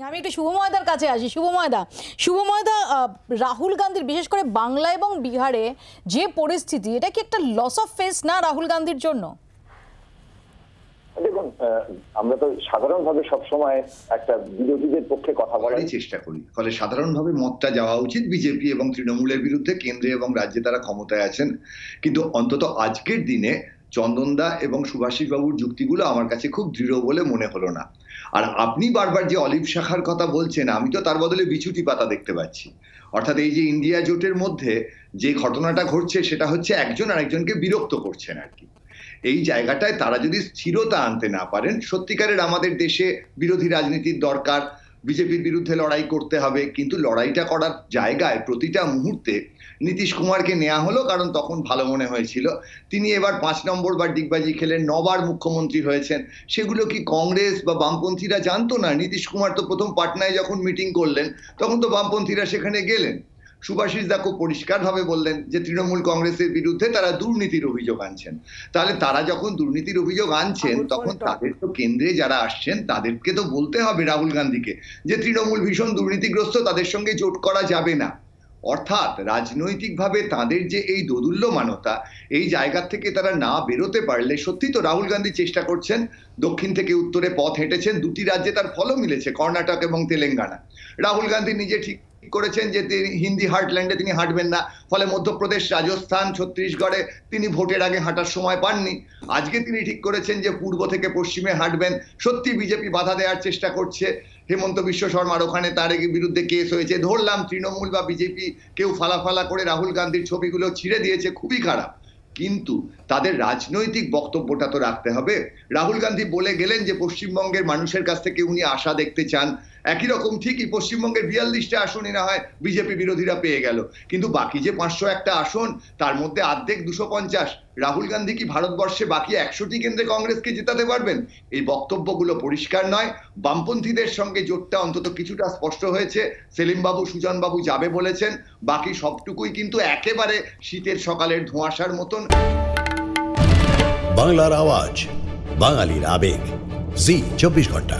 আমি একটু শুভময়দার কাছে আসি। শুভময়দা, রাহুল গান্ধীর বিশেষ করে বাংলা এবং বিহারে যে পরিস্থিতি, এটা কি একটা লস অফ ফেস না রাহুল গান্ধীর জন্য? দেখুন, আমরা তো সাধারণভাবে সবসময় একটা বিরোধীদের পক্ষে কথা বলার চেষ্টা করি, ফলে সাধারণভাবে মতটা যাওয়া উচিত বিজেপি এবং তৃণমূলের বিরুদ্ধে। কেন্দ্রে এবং রাজ্যে তারা ক্ষমতায় আছেন, কিন্তু অন্তত আজকের দিনে চন্দনদা এবং সুভাষিস বাবুর যুক্তিগুলো আমার কাছে খুব দৃঢ় বলে মনে হলো না। আর আপনি বারবার যে অলিভ শাখার কথা বলছেন, আমি তো তার বদলে বিছুটি পাতা দেখতে পাচ্ছি। অর্থাৎ এই যে ইন্ডিয়া জোটের মধ্যে যে ঘটনাটা ঘটছে, সেটা হচ্ছে একজন আরেকজনকে বিরক্ত করছেন আর কি। এই জায়গাটায় তারা যদি স্থিরতা আনতে না পারেন, সত্যিকারের আমাদের দেশে বিরোধী রাজনীতির দরকার, বিজেপির বিরুদ্ধে লড়াই করতে হবে, কিন্তু লড়াইটা করার জায়গায় প্রতিটা মুহূর্তে নীতিশ কুমারকে নেওয়া হলো, কারণ তখন ভালো মনে হয়েছিল। তিনি এবার 5 নম্বর বার ডিগবাজি খেলেন, 9 বার মুখ্যমন্ত্রী হয়েছেন। সেগুলো কি কংগ্রেস বা বামপন্থীরা জানতো না? নীতিশ কুমার তো প্রথম পাটনায় যখন মিটিং করলেন, তখন তো বামপন্থীরা সেখানে গেলেন। সুভাষিস দা খুব পরিষ্কারভাবে বললেন যে তৃণমূল কংগ্রেসের বিরুদ্ধে তারা দুর্নীতির অভিযোগ আনছেন। তাহলে তারা যখন দুর্নীতির অভিযোগ আনছেন, তখন তাদের তো কেন্দ্রে যারা আসছেন তাদেরকে তো বলতে হবে রাহুল গান্ধীকে যে তৃণমূল ভীষণ দুর্নীতিগ্রস্ত, তাদের সঙ্গে জোট করা যাবে না। অর্থাৎ রাজনৈতিকভাবে তাদের যে এই দোদুল্যমানতা, এই জায়গা থেকে তারা না বেরোতে পারলে, সত্যি তো রাহুল গান্ধী চেষ্টা করছেন, দক্ষিণ থেকে উত্তরে পথ হেঁটেছেন, 2টি রাজ্যে তার ফলও মিলেছে, কর্ণাটক এবং তেলেঙ্গানা। রাহুল গান্ধী নিজে ঠিক করেছেন যে তিনি হিন্দি হার্টল্যান্ডে তিনি হাঁটবেন না, ফলে মধ্যপ্রদেশ, রাজস্থান, ছত্তিশগড়ে তিনি ভোটের আগে হাঁটার সময় পাননি। আজকে তিনি ঠিক করেছেন যে পূর্ব থেকে পশ্চিমে হাঁটবেন। সত্যি বিজেপি বাধা দেওয়ার চেষ্টা করছে। হেমন্ত বিশ্ব শর্মার ওখানে তার বিরুদ্ধে কেস হয়েছে, ধরলাম তৃণমূল বা বিজেপি কেউ ফালাফালা করে রাহুল গান্ধীর ছবিগুলো ছিঁড়ে দিয়েছে, খুবই খারাপ, কিন্তু তাদের রাজনৈতিক বক্তব্যটা তো রাখতে হবে। রাহুল গান্ধী বলে গেলেন যে পশ্চিমবঙ্গের মানুষের কাছ থেকে উনি আশা দেখতে চান। একই রকম ঠিকই পশ্চিমবঙ্গের 42টা আসনই না হয় বিজেপি বিরোধীরা পেয়ে গেল, কিন্তু বাকি যে 501টা আসন, তার মধ্যে অর্ধেক 250, রাহুল গান্ধী কি ভারতবর্ষে বাকি 100টি কেন্দ্রে কংগ্রেসকে জেতাতে পারবেন? এই বক্তব্যগুলো পরিষ্কার নয়। বামপন্থীদের সঙ্গে জোটটা অন্তত কিছুটা স্পষ্ট হয়েছে। সেলিম বাবু, সুজন বাবু যাবে বলেছেন, বাকি সবটুকুই কিন্তু একেবারে শীতের সকালের ধোঁয়াশার মতন। বাংলার আওয়াজ, বাঙালির আবেগ, জি 24 ঘন্টা।